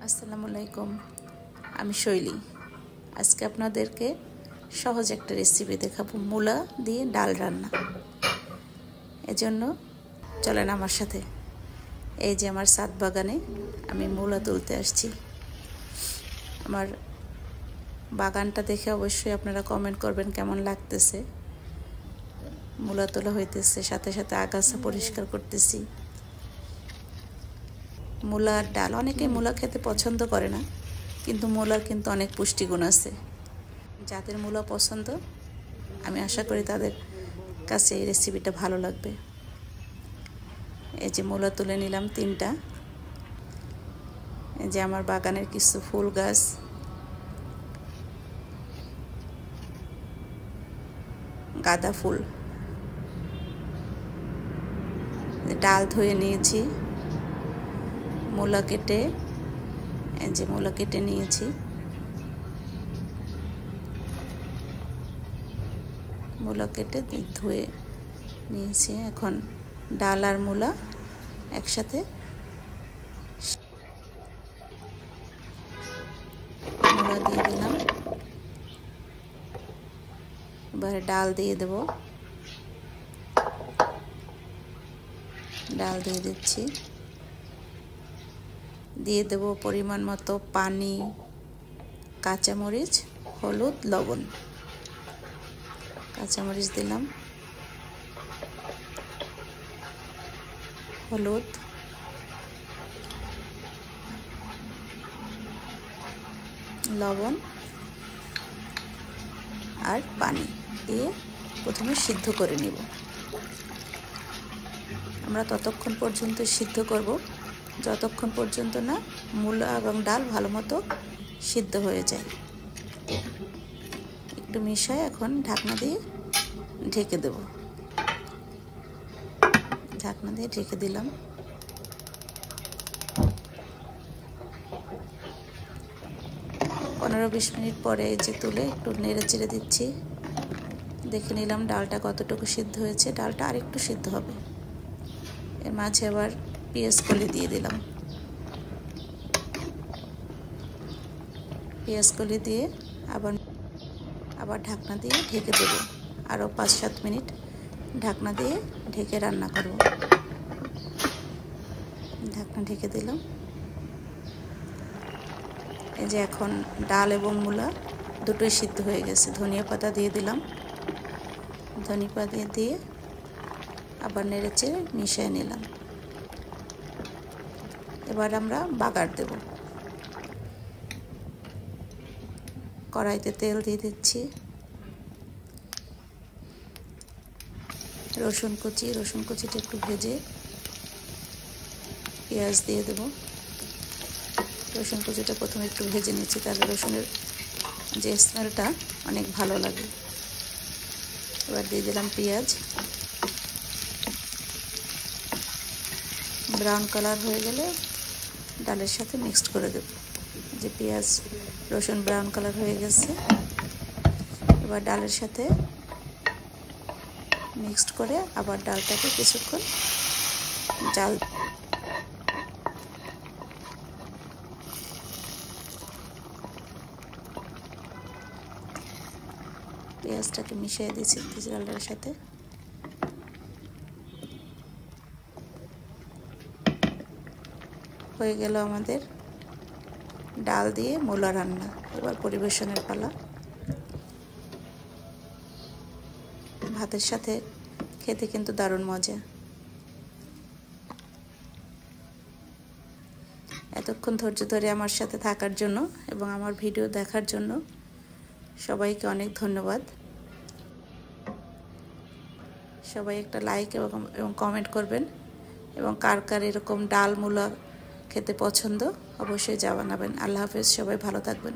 আসসালামু আলাইকুম। আমি শৈলী। আজকে আপনাদেরকে সহজ একটা রেসিপি দেখাবো, মূলা দিয়ে ডাল রান্না। এজন্য চলেন আমার সাথে। এই যে আমার ছাদ বাগানে আমি মূলা তুলতে আসছি। আমার বাগানটা দেখে অবশ্যই আপনারা কমেন্ট করবেন কেমন লাগতেছে। মূলা তোলা হইতেছে, সাথে সাথে আগাছা পরিষ্কার করতেছি। মূলার ডাল, অনেকেই মূলা খেতে পছন্দ করে না, কিন্তু মূলার কিন্তু অনেক পুষ্টিগুণ আছে। যাদের মূলা পছন্দ, আমি আশা করি তাদের কাছে এই রেসিপিটা ভালো লাগবে। এই যে মূলা তুলে নিলাম 3টা। এই যে আমার বাগানের কিছু ফুল গাছ, গাঁদা ফুল। ডাল ধুয়ে নিয়েছি, মূলা কেটে, এই যে মূলা কেটে নিয়েছি। মূলা কেটে ধুয়ে নিয়েছি। এখন ডাল আর মূলা একসাথে মূলা দিয়ে দিলাম। এবারে ডাল দিয়ে দেব। ডাল দিয়ে দিচ্ছি। দিয়ে দেব পরিমাণ মতো পানি, কাঁচামরিচ, হলুদ, লবণ। কাঁচামরিচ দিলাম, হলুদ, লবণ আর পানি দিয়ে প্রথমে সিদ্ধ করে নেব। আমরা ততক্ষণ পর্যন্ত সিদ্ধ করব যতক্ষণ পর্যন্ত না মূলা এবং ডাল ভালো মতো সিদ্ধ হয়ে যায়। একটু মিশায় এখন ঢাকনা দিয়ে ঢেকে দেব। ঢাকনা দিয়ে ঢেকে দিলাম। পনেরো 20 মিনিট পরে এই যে তুলে একটু নেড়ে চেড়ে দিচ্ছি। দেখে নিলাম ডালটা কতটুকু সিদ্ধ হয়েছে। ডালটা আরেকটু সিদ্ধ হবে। এর মাঝে আবার পেঁয়াজ কলি দিয়ে দিলাম। পেঁয়াজ কলি দিয়ে আবার ঢাকনা দিয়ে ঢেকে দেব। আরও 5-7 মিনিট ঢাকনা দিয়ে ঢেকে রান্না করব। ঢাকনা ঢেকে দিলাম। এই যে এখন ডাল এবং মূলা দুটোই সিদ্ধ হয়ে গেছে। ধনিয়া পাতা দিয়ে দিলাম। ধনিয়া পাতা দিয়ে আবার নেড়ে চেড়ে মিশিয়ে নিলাম। এবার আমরা বাগার দেব। কড়াইতে তেল দিয়ে দিচ্ছি। রসুন কুচিটা একটু ভেজে পেঁয়াজ দিয়ে দেব। রসুন কুচিটা প্রথমে একটু ভেজে নিচ্ছি, তাহলে রসুনের যে স্মেলটা অনেক ভালো লাগে। এবার দিয়ে দিলাম পেঁয়াজ। ব্রাউন কালার হয়ে গেলে ডালের সাথে মিক্সড করে দেব। যে পেঁয়াজ রসুন ব্রাউন কালার হয়ে গেছে, এবার ডালের সাথে মিক্সড করে আবার ডালটাকে কিছুক্ষণ জাল। পেঁয়াজটাকে মিশিয়ে দিয়েছি ডালের সাথে। হয়ে গেল আমাদের ডাল দিয়ে মূলা রান্না। এবার পরিবেশনের পালা। ভাতের সাথে খেতে কিন্তু দারুণ মজা। এতক্ষণ ধৈর্য ধরে আমার সাথে থাকার জন্য এবং আমার ভিডিও দেখার জন্য সবাইকে অনেক ধন্যবাদ। সবাই একটা লাইক এবং কমেন্ট করবেন, এবং কার কার এরকম ডাল মূলা খেতে পছন্দ অবশ্যই জানাবেন। আল্লাহ হাফেজ। সবাই ভালো থাকবেন।